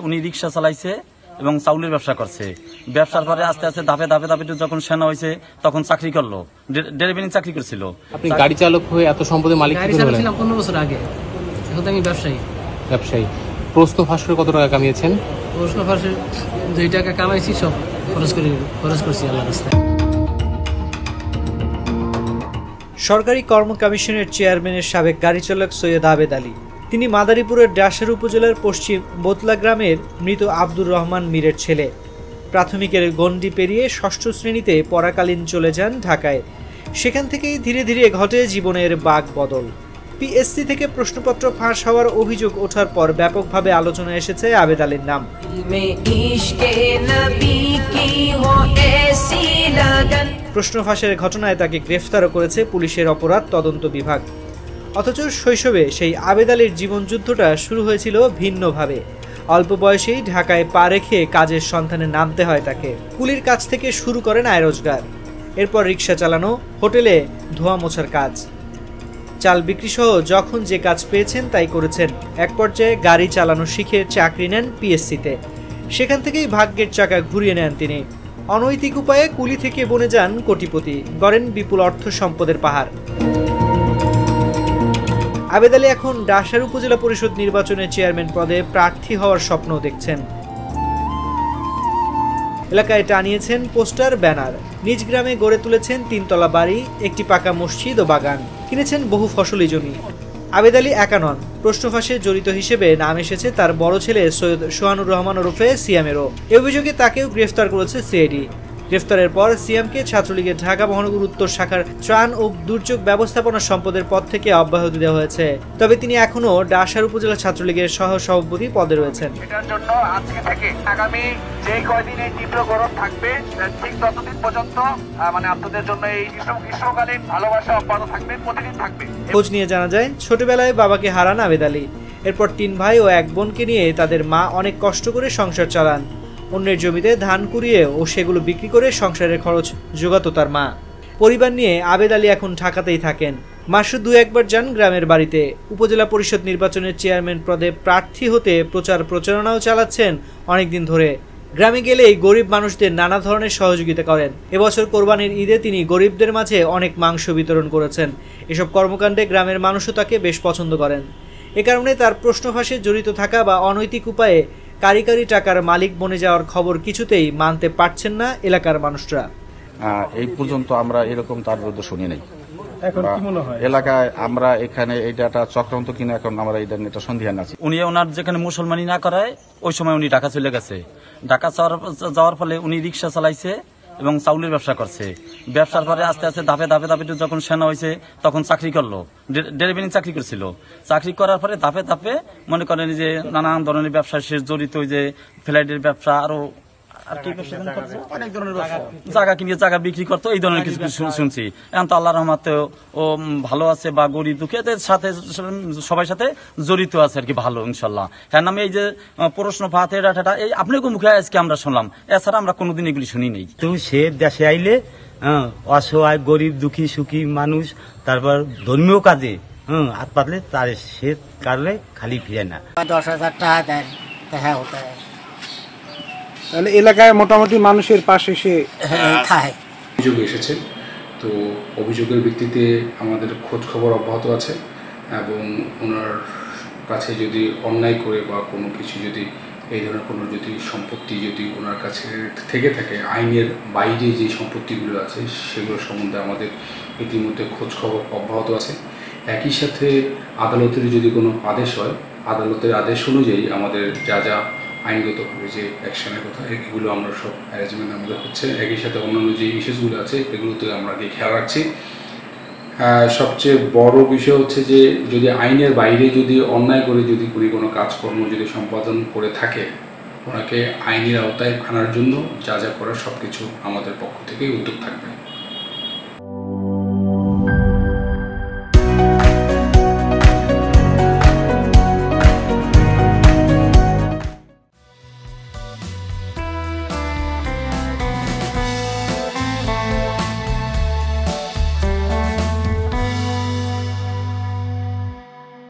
উনি রিক্সা চালাইছে এবং চাউলের ব্যবসা করছে। ব্যবসার পরে আস্তে আস্তে ধাপে ধাপে ধাপে যখন সেনা হয়েছে তখন চাকরি করলো, ডেলিভারি চাকরি করছিল। আপনি গাড়ি চালক হয়ে এত সম্পদের মালিক গাড়ি চালাচ্ছিলাম 15 বছর আগে, এখন তো আমি ব্যবসায়ী। প্রশ্ন ফাঁসের কত টাকা কামিয়েছেন? প্রশ্ন ফাঁসের 2 টাকা কামাইছি, সব খরচ করছি আল্লাহর রাস্তায়। সরকারি কর্ম কমিশনের চেয়ারম্যানের সাবেক গাড়ি চালক সৈয়দ আবেদ আলী। তিনি মাদারীপুরের ডাসার উপজেলার পশ্চিম বোতলা গ্রামের মৃত আব্দুর রহমান মীরের ছেলে। প্রাথমিকের গণ্ডি পেরিয়ে 6ষ্ঠ শ্রেণীতে পড়াকালীন চলে যান ঢাকায়। সেখান থেকেই ধীরে ধীরে ঘটে জীবনের বাঁক বদল। পিএসসি থেকে প্রশ্নপত্র ফাঁস হওয়ার অভিযোগ ওঠার পর ব্যাপকভাবে আলোচনায় এসেছে আবেদ আলীর নাম। প্রশ্ন ফাঁসের ঘটনায় তাকে গ্রেফতারও করেছে পুলিশের অপরাধ তদন্ত বিভাগ। অথচ শৈশবে সেই আবেদ আলীর জীবনযুদ্ধটা শুরু হয়েছিল ভিন্নভাবে। অল্প বয়সেই ঢাকায় পা রেখে কাজের সন্ধানে নামতে হয় তাকে। কুলির কাজ থেকে শুরু করেন আয় রোজগার, এরপর রিক্সা চালানো, হোটেলে ধোয়া মোছার কাজ, চাল বিক্রি সহ যখন যে কাজ পেয়েছেন তাই করেছেন। এক পর্যায়ে গাড়ি চালানো শিখে চাকরি নেন পিএসসিতে। সেখান থেকেই ভাগ্যের চাকা ঘুরিয়ে নেন তিনি। অনৈতিক উপায়ে কুলি থেকে বনে যান কোটিপতি, গড়েন বিপুল অর্থ সম্পদের পাহাড়। আবেদ আলী এখন ডাসার উপজেলা পরিষদ নির্বাচনে চেয়ারম্যান পদে প্রার্থী হওয়ার স্বপ্ন দেখছেন। এলাকায় টানিয়েছেন পোস্টার, ব্যানার। নিজ গ্রামে গড়ে তুলেছেন 3 তলা বাড়ি, একটি পাকা মসজিদ ও বাগান। কিনেছেন বহু ফসলি জমি। আবেদ আলী একা নন, প্রশ্ন ফাঁসে জড়িত হিসেবে নাম এসেছে তার বড় ছেলে সৈয়দ সোহানুর রহমান ওরফে সিয়ামেরও। এ অভিযোগে তাকেও গ্রেফতার করেছে সিআইডি। গ্রেফতারের পর সিয়ামকে ছাত্রলীগের ঢাকা মহানগর উত্তর শাখার ত্রাণ ও দুর্যোগ ব্যবস্থাপনা সম্পদের পদ থেকে অব্যাহতি দেওয়া হয়েছে। তবে তিনি এখনো ডাসার উপজেলা ছাত্রলীগের সহ সভাপতি পদে রয়েছেন। এটার জন্য আজকে থেকে আগামী যে কয়দিন এই তীব্র গরম থাকবে, ঠিক ততদিন পর্যন্ত আপনাদের জন্য এই গ্রীষ্মকালীন ভালোবাসা অব্যাহত থাকবে, প্রতিদিন থাকবে। খোঁজ নিয়ে জানা যায়, ছোটবেলায় বাবাকে হারান আবেদ আলী। এরপর 3 ভাই ও 1 বোনকে নিয়ে তাদের মা অনেক কষ্ট করে সংসার চালান। অন্যের জমিতে ধান কুড়িয়ে ও সেগুলো বিক্রি করে সংসারের খরচ জোগাতো তার মা। পরিবার নিয়ে আবেদ আলী এখন ঢাকাতেই থাকেন। মাসে 2-1 বার যান গ্রামের বাড়িতে। উপজেলা পরিষদ নির্বাচনের চেয়ারম্যান পদে প্রার্থী হতে প্রচারণাও চালাচ্ছেন অনেকদিন ধরে। গ্রামে গেলেই গরিব মানুষদের নানা ধরনের সহযোগিতা করেন। এবছর কোরবানির ঈদে তিনি গরিবদের মাঝে অনেক মাংস বিতরণ করেছেন। এসব কর্মকাণ্ডে গ্রামের মানুষও তাকে বেশ পছন্দ করেন। এ কারণে তার প্রশ্ন ফাঁসে জড়িত থাকা বা অনৈতিক উপায়ে কারিগরি টাকার মালিক বনে যাওয়ার খবর কিছুতেই মানতে পারছেন না এলাকার মানুষরা। এই পর্যন্ত আমরা এরকম তার বিরুদ্ধে শুনি নাই। এলাকায় আমরা এখানে এইটা চক্রান্ত কিনা এখন আমরা এই ধরনের সন্দেহান আছি। উনি ওনার যেখানে মুসলমানি না করায় ওই সময় উনি ঢাকা চলে গেছে। ঢাকা যাওয়ার ফলে উনি রিক্সা চালাইছে এবং চাউলের ব্যবসা করছে। ব্যবসার পরে আস্তে আস্তে ধাপে ধাপে ধাপে যখন সেনা হয়েছে তখন চাকরি করলো, ডেলিভারি চাকরি করছিল। চাকরি করার পরে ধাপে ধাপে মনে করেন যে নানান ধরনের ব্যবসা সে জড়িত, যে ফ্লাইটের ব্যবসা, আরো আর কি অনেক ধরনের জায়গা কিনে জায়গা বিক্রি করতো, এই ধরনের কিছু শুনছি। এখন তো আল্লাহ রহমতে ও ভালো আছে, বা গরিব দুঃখীদের সাথে সবার সাথে জড়িত আছে আর কি, ভালো ইনশাল্লাহ। হ্যাঁ, আমি এই যে প্রশ্ন ফাতে ডাটা এই আপনাকে মুখে আজকে আমরা শুনলাম, এছাড়া আমরা কোনোদিন এগুলি শুনি নেই। তুমি সে দেশে আইলে অসহায় গরিব দুঃখী সুখী মানুষ, তারপর ধর্মীয় কাজে হাত পাতলে তার সে কারণে খালি ফিরে না। 10,000 টাকা দেন, হ্যাঁ ওটা তাহলে এলাকায় মোটামুটি মানুষের পাশে সে খায়। অভিযোগ এসেছে, তো অভিযোগের ভিত্তিতে আমাদের খোঁজ খবর অব্যাহত আছে এবং ওনার কাছে যদি অন্যায় করে বা কোনো কিছু যদি এই ধরনের কোনো যদি সম্পত্তি যদি ওনার কাছে থেকে থাকে, আইনের বাইরে যে সম্পত্তিগুলো আছে সেগুলো সম্বন্ধে আমাদের ইতিমধ্যে খোঁজ খবর অব্যাহত আছে। একই সাথে আদালতের যদি কোনো আদেশ হয়, আদালতের আদেশ অনুযায়ী আমাদের যা যা আইনগতভাবে যে অ্যাকশনের কথা এগুলো আমরা সব অ্যারেঞ্জমেন্ট আমাদের হচ্ছে। একই সাথে অন্যান্য যে ইস্যুসগুলো আছে এগুলোতে আমরা খেয়াল রাখছি। সবচেয়ে বড় বিষয় হচ্ছে যে যদি আইনের বাইরে যদি অন্যায় করে যদি কোনো কাজকর্ম যদি সম্পাদন করে থাকে, ওনাকে আইনের আওতায় আনার জন্য যা যা করার সব কিছু আমাদের পক্ষ থেকে উদ্যোগ থাকবে।